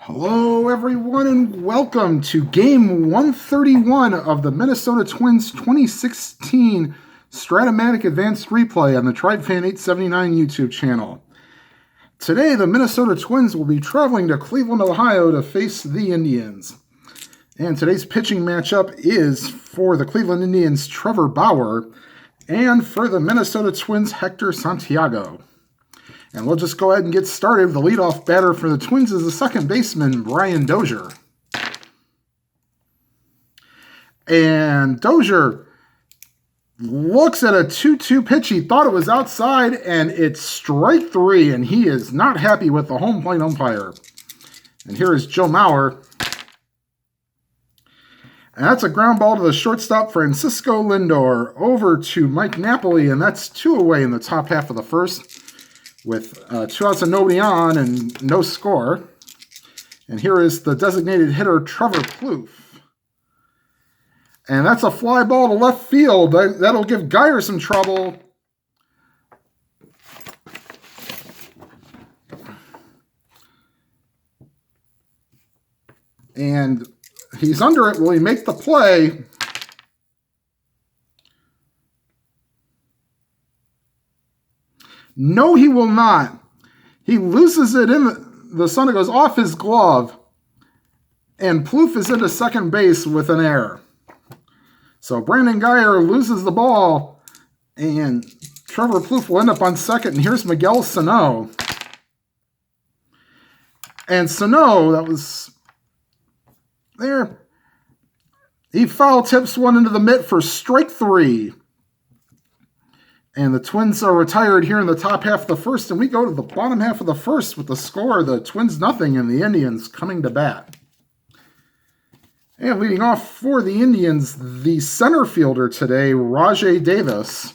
Hello, everyone, and welcome to Game 131 of the Minnesota Twins 2016 Stratomatic Advanced Replay on the TribeFan 879 YouTube channel. Today, the Minnesota Twins will be traveling to Cleveland, Ohio to face the Indians. And today's pitching matchup is for the Cleveland Indians' Trevor Bauer and for the Minnesota Twins' Hector Santiago. And we'll just go ahead and get started. The leadoff batter for the Twins is the second baseman, Brian Dozier. And Dozier looks at a 2-2 pitch. He thought it was outside, and it's strike three, and he is not happy with the home plate umpire. And here is Joe Mauer. And that's a ground ball to the shortstop, Francisco Lindor, over to Mike Napoli, and that's two away in the top half of the first, with 2 outs and nobody on and no score. And here is the designated hitter, Trevor Plouffe. And that's a fly ball to left field. That'll give Geyer some trouble. And he's under it. Will he make the play? No, he will not. He loses it in the sun. It goes off his glove. And Plouffe is into second base with an error. So Brandon Geyer loses the ball. And Trevor Plouffe will end up on second. And here's Miguel Sano. And Sano, that was there. He foul tips one into the mitt for strike three. And the Twins are retired here in the top half of the first, and we go to the bottom half of the first with the score, the Twins nothing, and the Indians coming to bat. And leading off for the Indians, the center fielder today, Rajay Davis.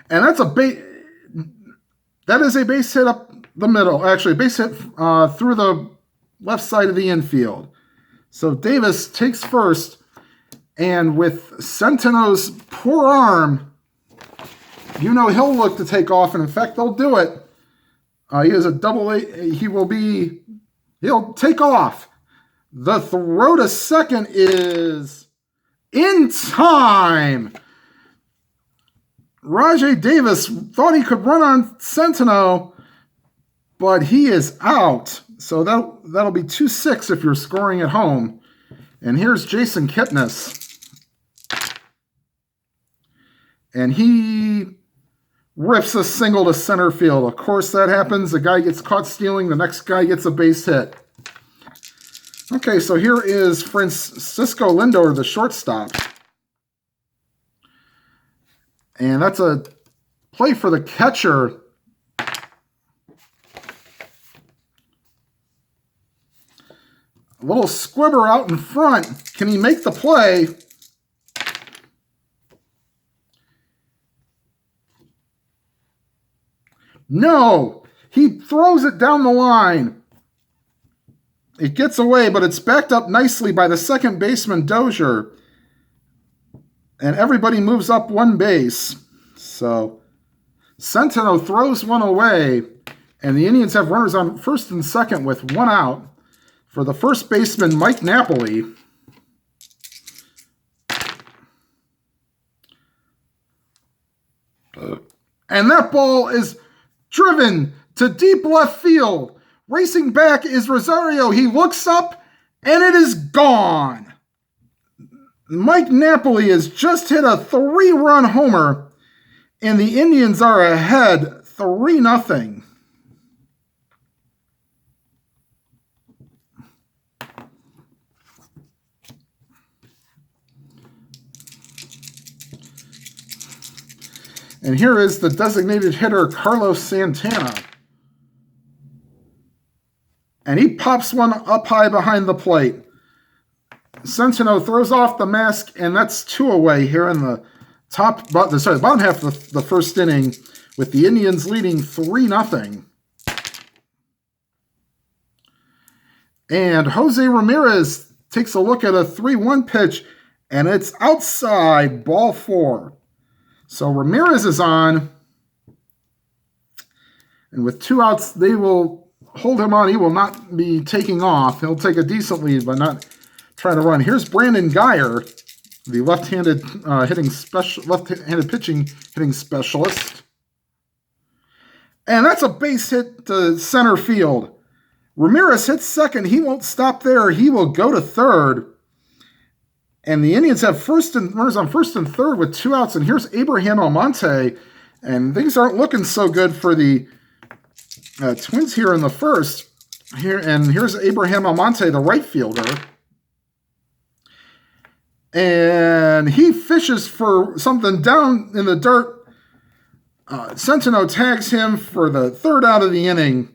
And that is a base hit up the middle, actually a base hit through the left side of the infield. So Davis takes first. And with Centeno's poor arm, you know he'll look to take off. And in fact, they'll do it. He is a double A. He'll take off. The throw to second is in time. Rajay Davis thought he could run on Centeno, but he is out. So that'll be 2-6 if you're scoring at home. And here's Jason Kipnis. And he rips a single to center field. Of course, that happens. The guy gets caught stealing. The next guy gets a base hit. Okay, so here is Francisco Lindor, the shortstop. And that's a play for the catcher. A little squibber out in front. Can he make the play? No, he throws it down the line. It gets away, but it's backed up nicely by the second baseman, Dozier. And everybody moves up one base. So Centeno throws one away, and the Indians have runners on first and second with one out for the first baseman, Mike Napoli. And that ball is driven to deep left field. Racing back is Rosario. He looks up, and it is gone. Mike Napoli has just hit a 3-run homer, and the Indians are ahead 3-0. And here is the designated hitter, Carlos Santana. And he pops one up high behind the plate. Centeno throws off the mask, and that's 2 away here in the bottom half of the first inning, with the Indians leading 3-0. And Jose Ramirez takes a look at a 3-1 pitch, and it's outside, ball 4. So Ramirez is on. And with 2 outs, they will hold him on. He will not be taking off. He'll take a decent lead, but not try to run. Here's Brandon Geyer, the left-handed pitching hitting specialist. And that's a base hit to center field. Ramirez hits second. He won't stop there. He will go to third. And the Indians have runners on first and third with 2 outs. And here's Abraham Almonte. And things aren't looking so good for the Twins here in the first. Here's Abraham Almonte, the right fielder. And he fishes for something down in the dirt. Centeno tags him for the 3rd out of the inning.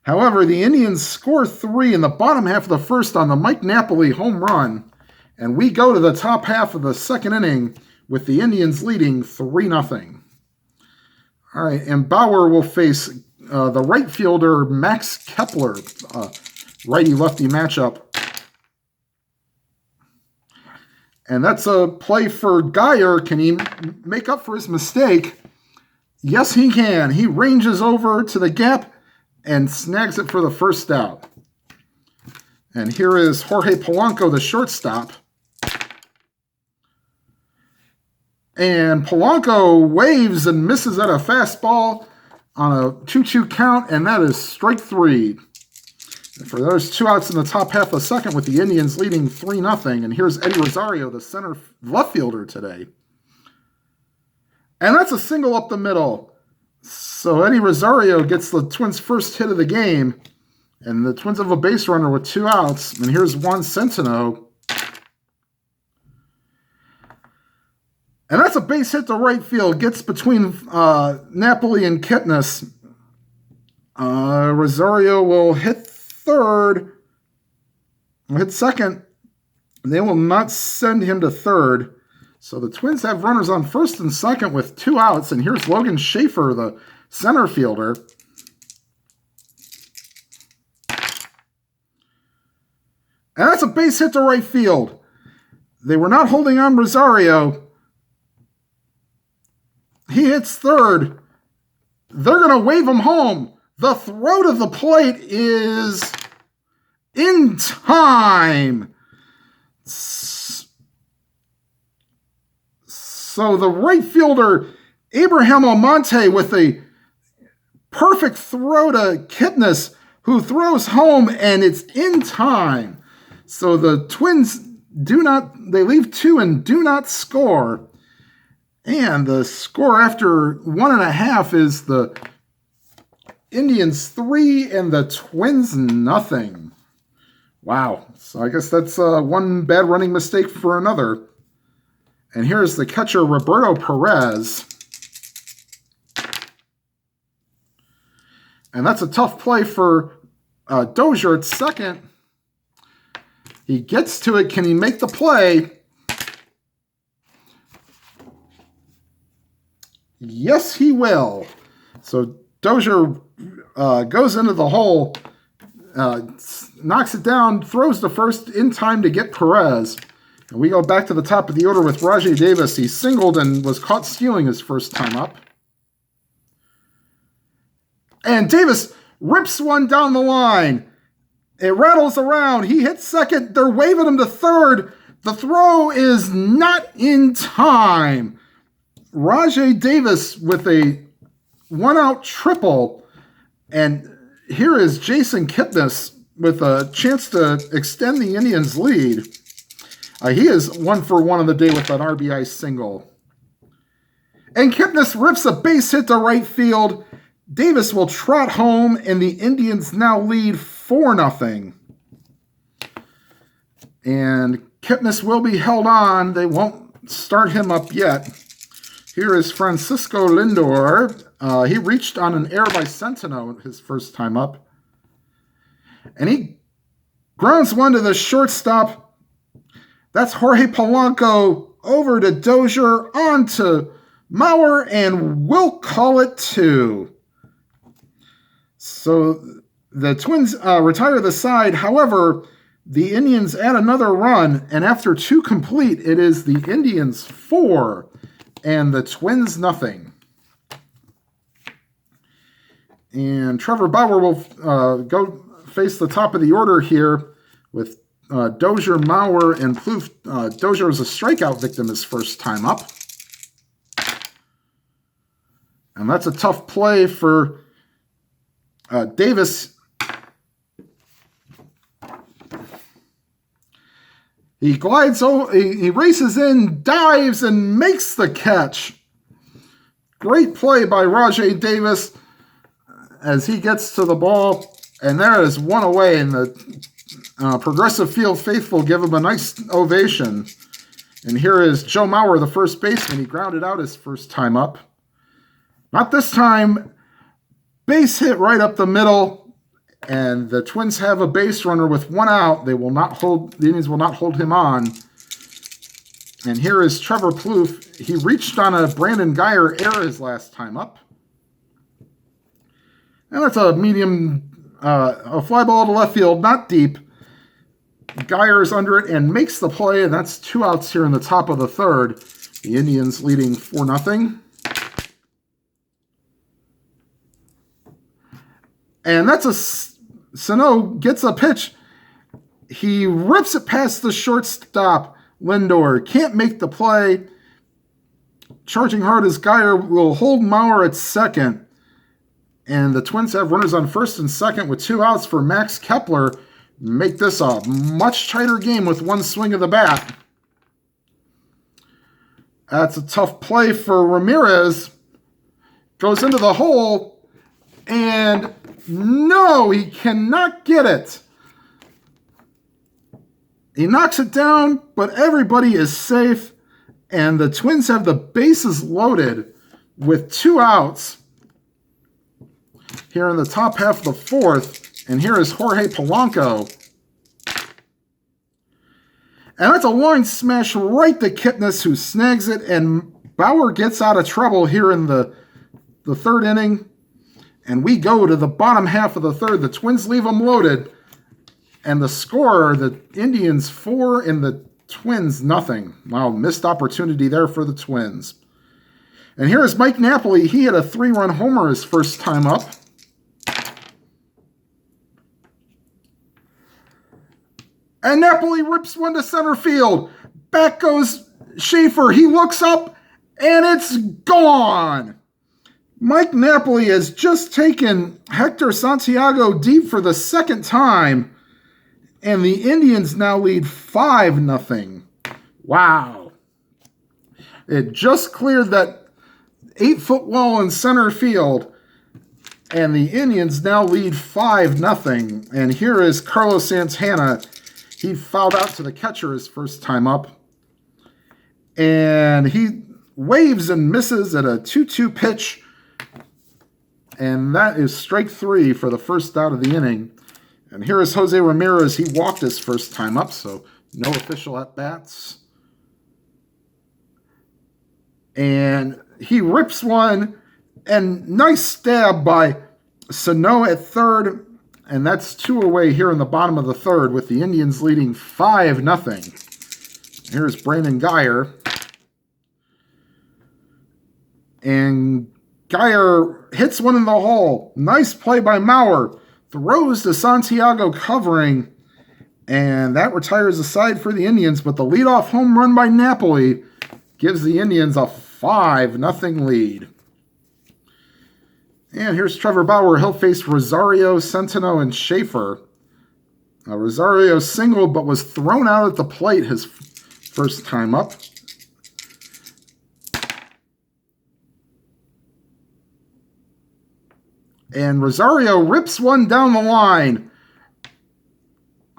However, the Indians score 3 in the bottom half of the first on the Mike Napoli home run. And we go to the top half of the 2nd inning with the Indians leading 3-0. All right, and Bauer will face the right fielder, Max Kepler, righty-lefty matchup. And that's a play for Geyer. Can he make up for his mistake? Yes, he can. He ranges over to the gap and snags it for the 1st out. And here is Jorge Polanco, the shortstop. And Polanco waves and misses at a fastball on a 2-2 count, and that is strike 3. And for those 2 outs in the top half of the second with the Indians leading 3-0. And here's Eddie Rosario, the center left fielder today. And that's a single up the middle. So Eddie Rosario gets the Twins' first hit of the game. And the Twins have a base runner with 2 outs. And here's Juan Centeno. And that's a base hit to right field. Gets between Napoli and Kipnis. Rosario will hit third. Will hit second. They will not send him to third. So the Twins have runners on first and second with 2 outs. And here's Logan Schaefer, the center fielder. And that's a base hit to right field. They were not holding on Rosario. He hits third. They're going to wave him home. The throw to the plate is in time. So the right fielder, Abraham Almonte, with a perfect throw to Kipnis, who throws home, and it's in time. So the Twins they leave 2 and do not score. And the score after 1.5 is the Indians 3 and the Twins 0. Wow. So I guess that's one bad running mistake for another. And here's the catcher, Roberto Perez. And that's a tough play for Dozier at second. He gets to it. Can he make the play? Yes, he will. So Dozier goes into the hole, knocks it down, throws the first in time to get Perez. And we go back to the top of the order with Rajai Davis. He singled and was caught stealing his first time up. And Davis rips one down the line. It rattles around. He hits second. They're waving him to third. The throw is not in time. Rajai Davis with a 1-out triple. And here is Jason Kipnis with a chance to extend the Indians' lead. He is 1-for-1 on the day with an RBI single. And Kipnis rips a base hit to right field. Davis will trot home, and the Indians now lead 4-0. And Kipnis will be held on. They won't start him up yet. Here is Francisco Lindor. He reached on an error by Centeno his first time up. And he grounds one to the shortstop. That's Jorge Polanco over to Dozier, on to Mauer, and we'll call it 2. So the Twins retire the side. However, the Indians add another run, and after 2 complete, it is the Indians 4 and the Twins 0. And Trevor Bauer will go face the top of the order here with Dozier, Mauer, and Plouffe. Dozier was a strikeout victim his first time up. And that's a tough play for Davis. He glides over, he races in, dives, and makes the catch. Great play by Rajay Davis as he gets to the ball. And there is one away, and the Progressive Field faithful give him a nice ovation. And here is Joe Mauer, the first baseman. He grounded out his first time up. Not this time. Base hit right up the middle. And the Twins have a base runner with one out. The Indians will not hold him on. And here is Trevor Plouffe. He reached on a Brandon Guyer error his last time up. And that's a medium, a fly ball to left field, not deep. Guyer is under it and makes the play, and that's 2 outs here in the top of the third. The Indians leading 4-0. And that's a Sano gets a pitch. He rips it past the shortstop. Lindor can't make the play. Charging hard as Guyer will hold Mauer at second. And the Twins have runners on first and second with 2 outs for Max Kepler. Make this a much tighter game with one swing of the bat. That's a tough play for Ramirez. Goes into the hole. And no, he cannot get it. He knocks it down, but everybody is safe. And the Twins have the bases loaded with 2 outs here in the top half of the fourth. And here is Jorge Polanco. And that's a line smash right to Kipnis, who snags it. And Bauer gets out of trouble here in the third inning. And we go to the bottom half of the third. The Twins leave them loaded. And the score, the Indians 4 and the Twins nothing. Wow, missed opportunity there for the Twins. And here is Mike Napoli. He had a 3-run homer his first time up. And Napoli rips one to center field. Back goes Schaefer. He looks up, and it's gone. Mike Napoli has just taken Hector Santiago deep for the second time, and the Indians now lead 5-0. Wow. It just cleared that 8-foot wall in center field, and the Indians now lead 5-0. And here is Carlos Santana. He fouled out to the catcher his first time up, and he waves and misses at a 2-2 pitch. And that is strike 3 for the first out of the inning. And here is Jose Ramirez. He walked his first time up, so no official at-bats. And he rips one, and nice stab by Sano at third. And that's 2 away here in the bottom of the third with the Indians leading 5-0. Here's Brandon Guyer. And Guyer hits one in the hole. Nice play by Mauer. Throws to Santiago covering. And that retires the side for the Indians. But the leadoff home run by Napoli gives the Indians a 5-0 lead. And here's Trevor Bauer. He'll face Rosario, Centeno, and Schaefer. Rosario singled but was thrown out at the plate his first time up. And Rosario rips one down the line.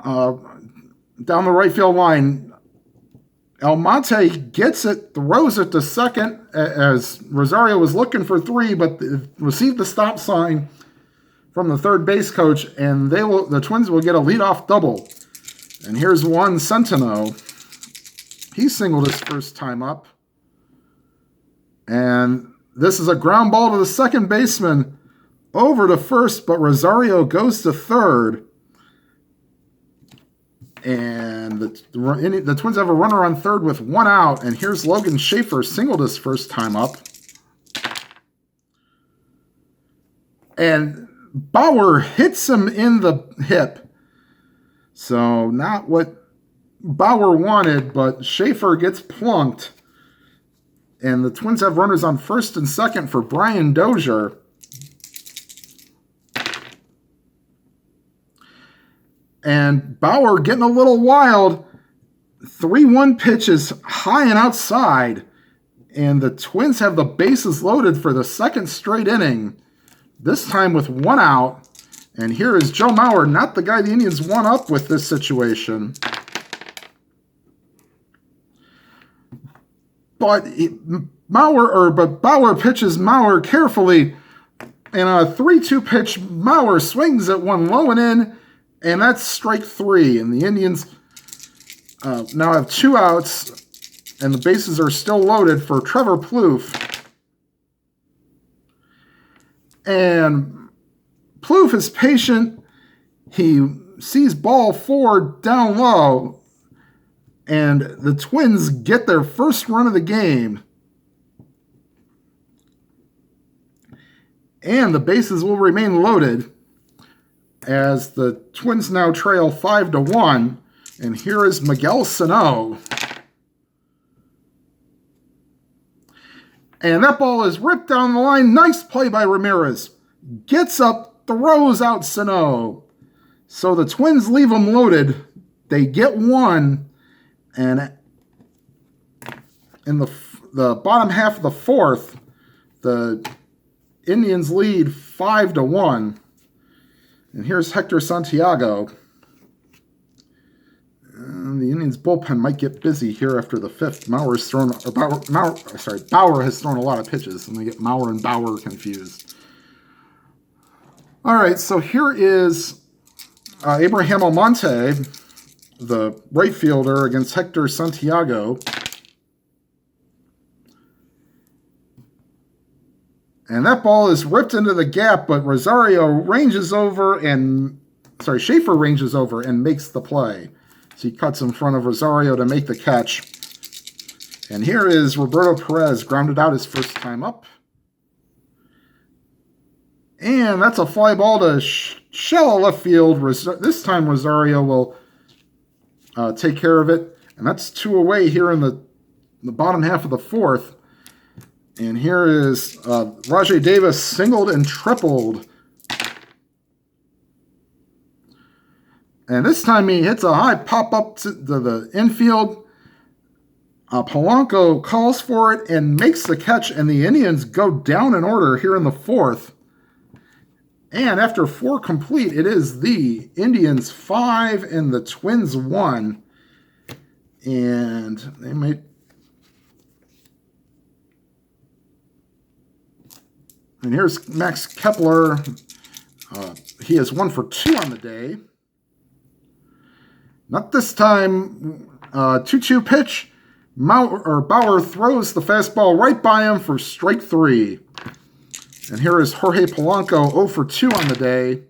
Down the right field line. Almonte gets it, throws it to second as Rosario was looking for 3, but received the stop sign from the third base coach, and the Twins will get a leadoff double. And here's Juan Centeno. He singled his first time up. And this is a ground ball to the second baseman over to first, but Rosario goes to third. And the Twins have a runner on third with 1 out. And here's Logan Schaefer, singled his first time up. And Bauer hits him in the hip. So not what Bauer wanted, but Schaefer gets plunked. And the Twins have runners on first and second for Brian Dozier. And Bauer getting a little wild. 3-1 pitch is high and outside. And the Twins have the bases loaded for the second straight inning. This time with 1 out. And here is Joe Mauer, not the guy the Indians won up with this situation. But Bauer pitches Mauer carefully. And on a 3-2 pitch, Mauer swings at one low and in. And that's strike 3. And the Indians now have 2 outs. And the bases are still loaded for Trevor Plouffe. And Plouffe is patient. He sees ball 4 down low. And the Twins get their first run of the game. And the bases will remain loaded as the Twins now trail 5-1. And here is Miguel Sano. And that ball is ripped down the line. Nice play by Ramirez. Gets up, throws out Sano. So the Twins leave them loaded. They get 1. And in the bottom half of the 4th, the Indians lead 5-1. And here's Hector Santiago. And the Indians bullpen might get busy here after the 5th. Bauer has thrown a lot of pitches, and they get Mauer and Bauer confused. All right, so here is Abraham Almonte, the right fielder, against Hector Santiago. And that ball is ripped into the gap, but Schaefer ranges over and makes the play. So he cuts in front of Rosario to make the catch. And here is Roberto Perez, grounded out his first time up. And that's a fly ball to shallow left field. This time Rosario will take care of it. And that's 2 away here in the bottom half of the 4th. And here is Rajay Davis singled and tripled. And this time he hits a high pop-up to the infield. Polanco calls for it and makes the catch, and the Indians go down in order here in the 4th. And after 4 complete, it is the Indians 5 and the Twins 1. And they might... And here's Max Kepler. He is 1 for 2 on the day. Not this time. 2-2 pitch. Bauer throws the fastball right by him for strike 3. And here is Jorge Polanco, 0 for 2 on the day.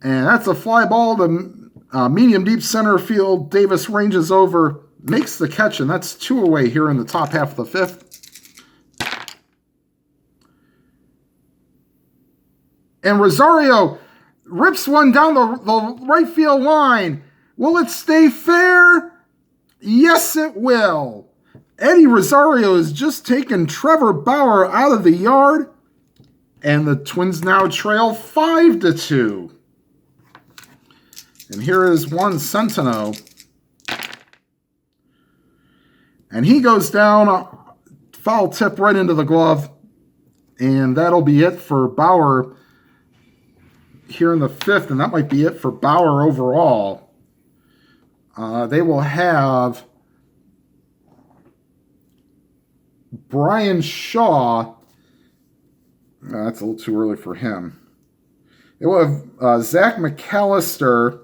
And that's a fly ball to medium deep center field. Davis ranges over, makes the catch, and that's 2 away here in the top half of the 5th. And Rosario rips one down the right field line. Will it stay fair? Yes, it will. Eddie Rosario has just taken Trevor Bauer out of the yard. And the Twins now trail 5-2. And here is Juan Centeno. And he goes down, foul tip right into the glove. And that'll be it for Bauer here in the 5th, and that might be it for Bauer overall. They will have Brian Shaw. That's a little too early for him. They will have Zach McAllister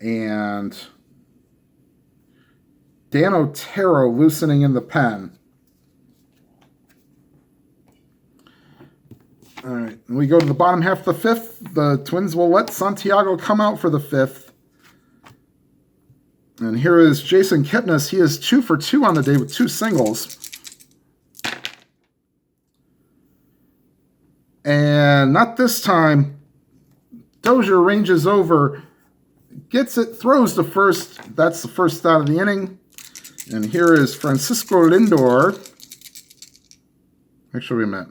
and Dan Otero loosening in the pen. All right, we go to the bottom half of the 5th. The Twins will let Santiago come out for the 5th. And here is Jason Kipnis. He is 2 for 2 on the day with 2 singles. And not this time. Dozier ranges over, gets it, throws the first. That's the first out of the inning. And here is Francisco Lindor. Actually, we met.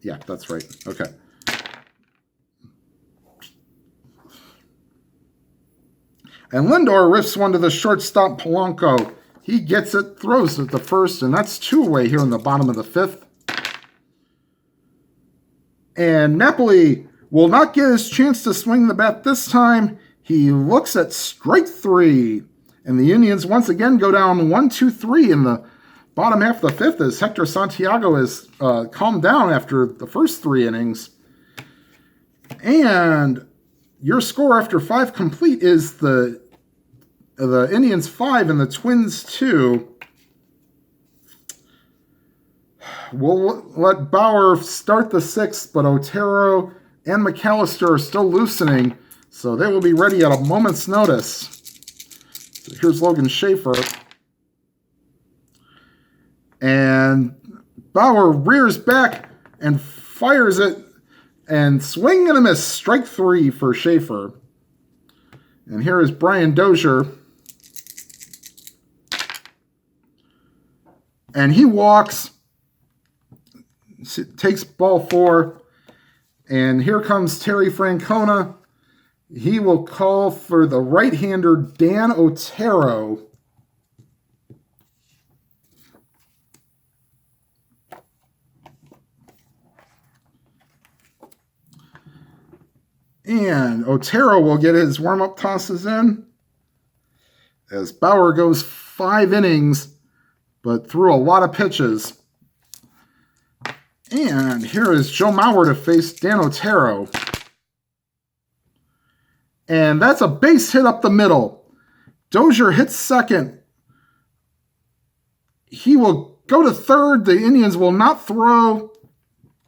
Yeah, that's right. Okay. And Lindor rips one to the shortstop, Polanco. He gets it, throws it the first, and that's 2 away here in the bottom of the 5th. And Napoli will not get his chance to swing the bat this time. He looks at strike 3. And the Indians once again go down 1-2-3 in the bottom half of the 5th as Hector Santiago has calmed down after the first 3 innings. And your score after 5 complete is the Indians 5 and the Twins 2. We'll let Bauer start the 6th, but Otero and McAllister are still loosening, so they will be ready at a moment's notice. So here's Logan Schaefer. And Bauer rears back and fires it, and swing and a miss. Strike 3 for Schaefer. And here is Brian Dozier. And he walks, takes ball 4. And here comes Terry Francona. He will call for the right-hander Dan Otero. And Otero will get his warm-up tosses in as Bauer goes 5 innings, but threw a lot of pitches. And here is Joe Mauer to face Dan Otero. And that's a base hit up the middle. Dozier hits second. He will go to third. The Indians will not throw.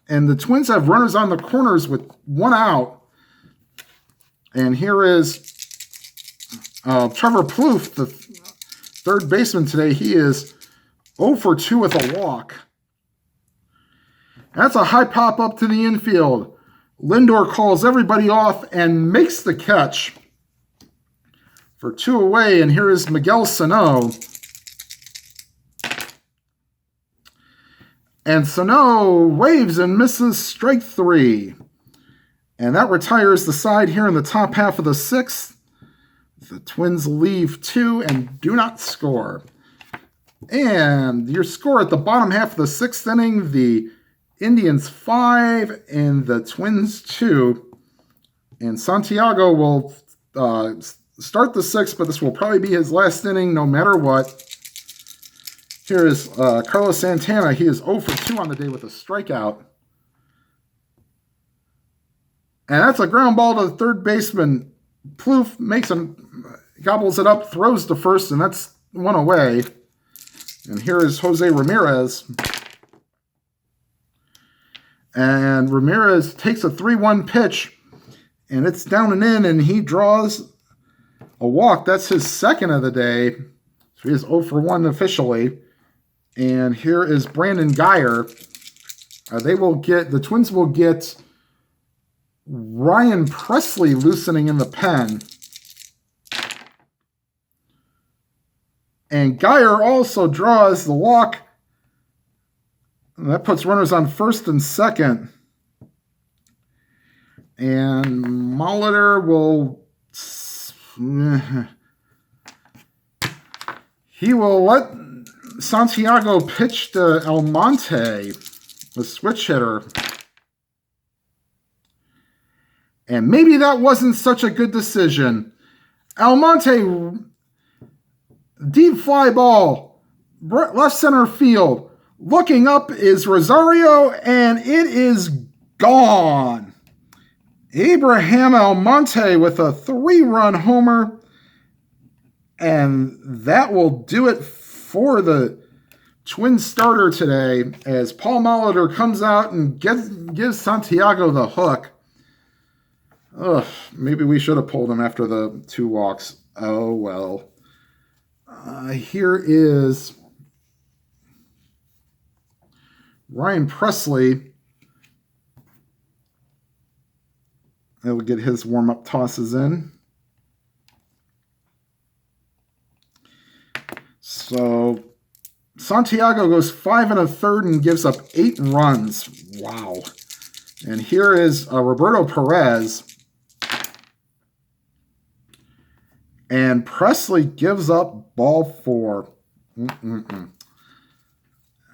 And the Twins have runners on the corners with 1 out. And here is Trevor Plouffe, the third baseman today. He is 0 for 2 with a walk. That's a high pop up to the infield. Lindor calls everybody off and makes the catch for 2 away. And here is Miguel Sano. And Sano waves and misses strike 3. And that retires the side here in the top half of the 6th. The Twins leave 2 and do not score. And your score at the bottom half of the 6th inning, the Indians 5 and the Twins 2. And Santiago will start the 6th, but this will probably be his last inning no matter what. Here is Carlos Santana. He is 0 for 2 on the day with a strikeout. And that's a ground ball to the third baseman. Plouffe makes him, gobbles it up, throws to first, and that's 1 away. And here is Jose Ramirez. And Ramirez takes a 3-1 pitch, and it's down and in, and he draws a walk. That's his second of the day. So he is 0 for 1 officially. And here is Brandon Geyer. The Twins will get Ryan Presley loosening in the pen. And Geyer also draws the walk. And that puts runners on first and second. And Molitor will... He will let Santiago pitch to Almonte, the switch hitter. And maybe that wasn't such a good decision. Almonte, deep fly ball, left center field. Looking up is Rosario, and it is gone. Abraham Almonte with a 3-run homer. And that will do it for the Twins starter today as Paul Molitor comes out and gives Santiago the hook. Ugh, maybe we should have pulled him after the 2 walks. Oh, well. Here is Ryan Presley. He'll get his warm-up tosses in. So Santiago goes 5 1/3 and gives up 8 runs. Wow. And here is Roberto Perez. And Presley gives up ball 4.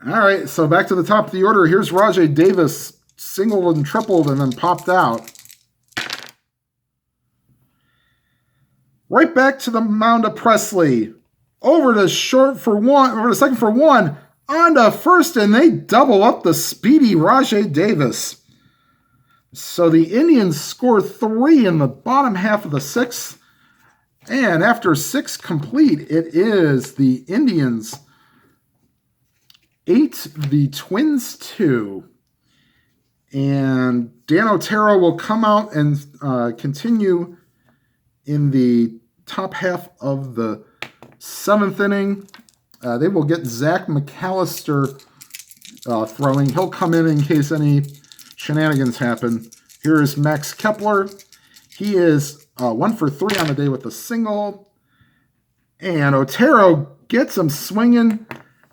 All right, so back to the top of the order. Here's Rajay Davis, singled and tripled and then popped out. Right back to the mound of Presley. Over to second for 1. On to first, and they double up the speedy Rajay Davis. So the Indians score 3 in the bottom half of the 6th. And after 6 complete, it is the Indians 8, the Twins 2. And Dan Otero will come out and continue in the top half of the 7th inning. They will get Zach McAllister throwing. He'll come in case any shenanigans happen. Here is Max Kepler. He is 1 for 3 on the day with a single. And Otero gets him swinging.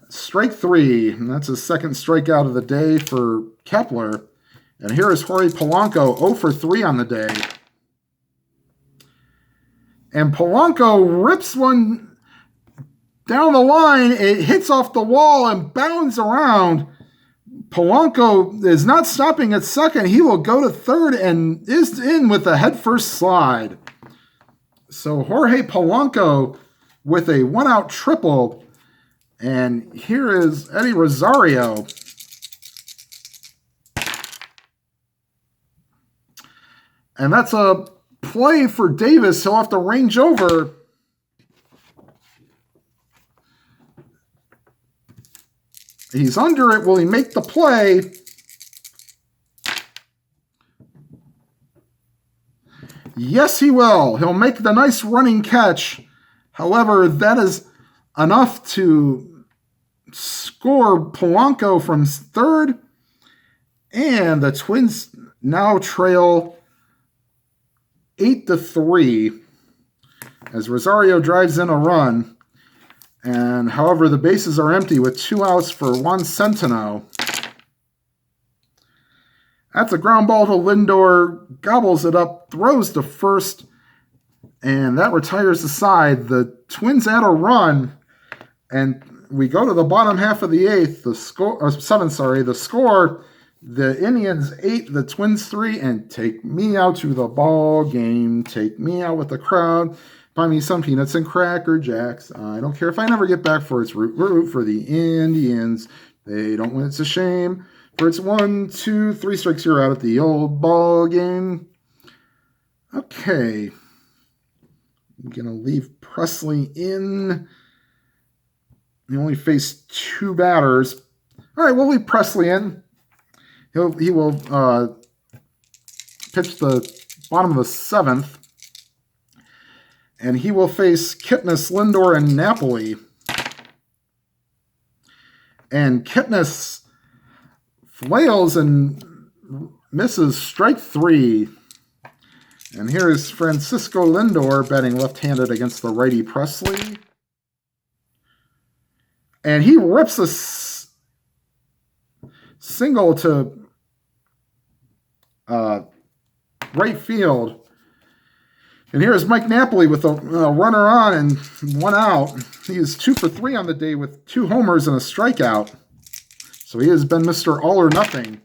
Strike 3. And that's his second strikeout of the day for Kepler. And here is Jorge Polanco, 0 for 3 on the day. And Polanco rips one down the line. It hits off the wall and bounds around. Polanco is not stopping at second. He will go to third and is in with a headfirst slide. So Jorge Polanco with a 1-out triple. And here is Eddie Rosario. And that's a play for Davis. He'll have to range over. He's under it. Will he make the play? Yes, he will. He'll make the nice running catch. However, that is enough to score Polanco from third. And the Twins now trail 8-3 as Rosario drives in a run. And however, the bases are empty with 2 outs for Juan Centeno. That's a ground ball to Lindor, gobbles it up, throws to first, and that retires the side. The Twins add a run, and we go to the bottom half of the 8th. The score, the Indians 8, the Twins 3, and take me out to the ball game. Take me out with the crowd. Buy me some peanuts and Cracker Jacks. I don't care if I never get back for its root for the Indians. They don't win. It's a shame. For it's 1, 2, 3 strikes, you're out at the old ball game. Okay. I'm going to leave Presley in. He only faced 2 batters. All right, we'll leave Presley in. He will pitch the bottom of the 7th. And he will face Kipnis, Lindor, and Napoli. And Kipnis flails and misses strike 3. And here is Francisco Lindor batting left-handed against the righty Presley. And he rips a single to right field. And here is Mike Napoli with a runner on and 1 out. He is 2 for 3 on the day with 2 homers and a strikeout. So he has been Mr. All or Nothing.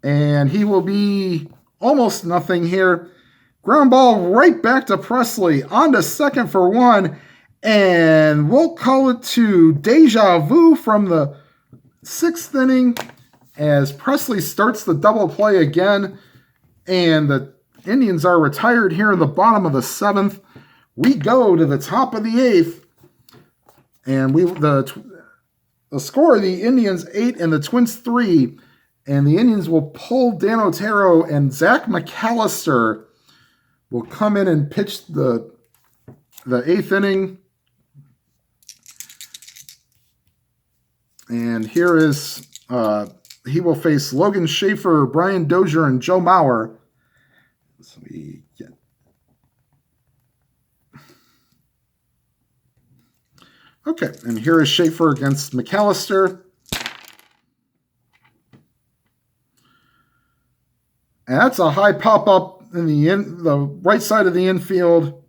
And he will be almost nothing here. Ground ball right back to Presley. On to second for 1. And we'll call it to deja vu from the 6th inning as Presley starts the double play again. And the Indians are retired here in the bottom of the 7th. We go to the top of the 8th. And the score of the Indians 8 and the Twins 3. And the Indians will pull Dan Otero, and Zach McAllister will come in and pitch the 8th inning. And here is he will face Logan Schaefer, Brian Dozier, and Joe Mauer. So we get okay, and here is Schaefer against McAllister. And that's a high pop-up in the right side of the infield.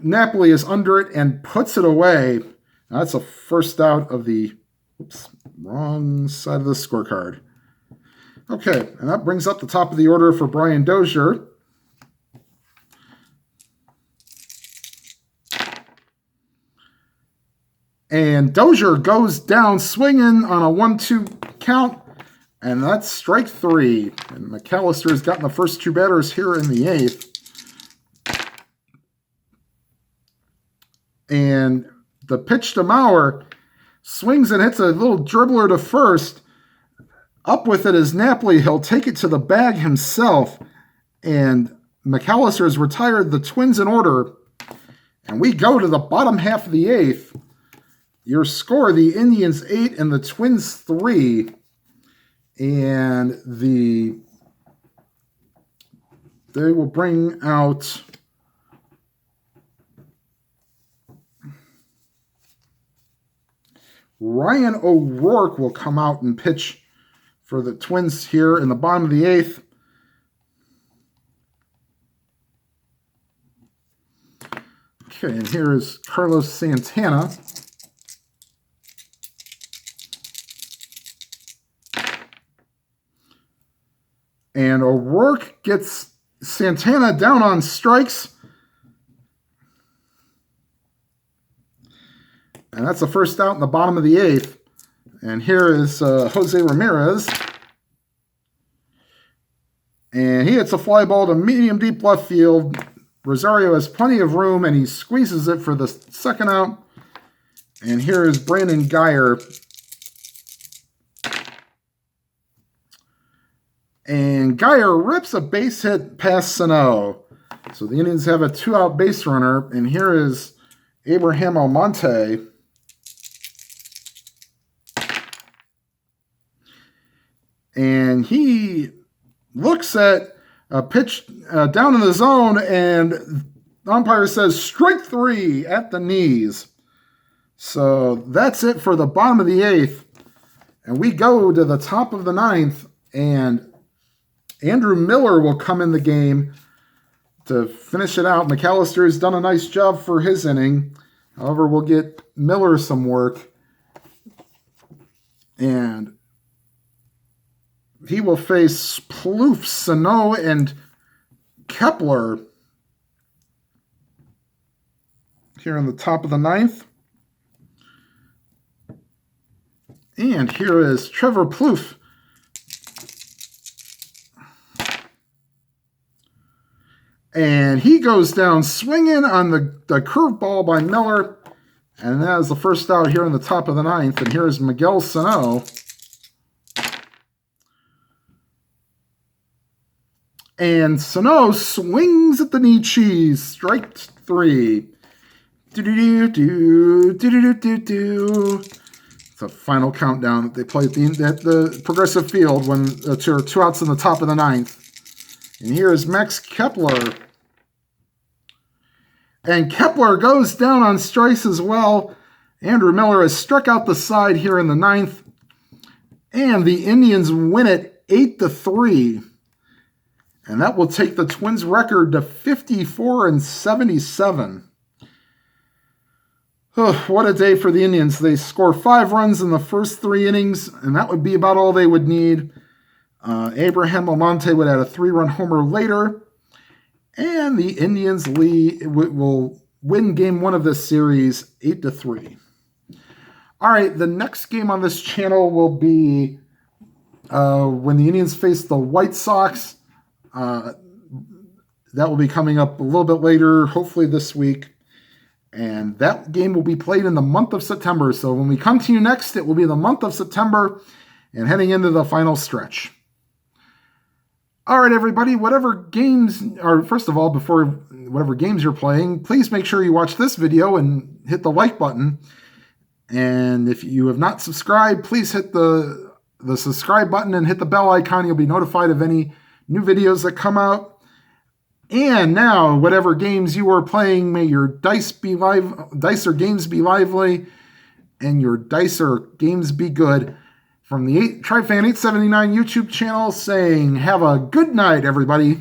Napoli is under it and puts it away. Now that's a first out of the wrong side of the scorecard. Okay, and that brings up the top of the order for Brian Dozier. And Dozier goes down swinging on a 1-2 count, and that's strike 3. And McAllister has gotten the first 2 batters here in the 8th. And the pitch to Mauer swings and hits a little dribbler to first. Up with it is Napoli. He'll take it to the bag himself. And McAllister has retired the Twins in order. And we go to the bottom half of the 8th. Your score, the Indians 8 and the Twins 3. And they will bring out Ryan O'Rourke will come out and pitch for the Twins here in the bottom of the 8th. Okay, and here is Carlos Santana. And O'Rourke gets Santana down on strikes. And that's the first out in the bottom of the 8th. And here is Jose Ramirez. And he hits a fly ball to medium deep left field. Rosario has plenty of room, and he squeezes it for the second out. And here is Brandon Geyer. And Geyer rips a base hit past Sano. So the Indians have a 2-out base runner. And here is Abraham Almonte. And he looks at a pitch down in the zone, and the umpire says strike 3 at the knees. So that's it for the bottom of the 8th. And we go to the top of the 9th, and Andrew Miller will come in the game to finish it out. McAllister has done a nice job for his inning. However, we'll get Miller some work. And he will face Plouffe, Sano, and Kepler here in the top of the 9th. And here is Trevor Plouffe. And he goes down swinging on the curveball by Miller. And that is the first out here in the top of the 9th. And here is Miguel Sano. And Sano swings at the knee cheese. Strike 3. Do-do-do-do. It's a final countdown that they play at the Progressive Field when there are 2 outs in the top of the 9th. And here is Max Kepler. And Kepler goes down on strikes as well. Andrew Miller has struck out the side here in the 9th. And the Indians win it 8-3. And that will take the Twins' record to 54-77. Oh, what a day for the Indians. They score 5 runs in the first 3 innings, and that would be about all they would need. Abraham Almonte would add a 3-run homer later. And the Indians will win game 1 of this series 8-3. All right, the next game on this channel will be when the Indians face the White Sox. That will be coming up a little bit later, hopefully this week. And that game will be played in the month of September. So when we come to you next, it will be the month of September and heading into the final stretch. All right, everybody, whatever games you're playing, please make sure you watch this video and hit the like button. And if you have not subscribed, please hit the the subscribe button and hit the bell icon. You'll be notified of any new videos that come out. And now, whatever games you are playing, may your dice or games be lively, and your dice or games be good. From the TribeFan 879 YouTube channel, saying, have a good night, everybody.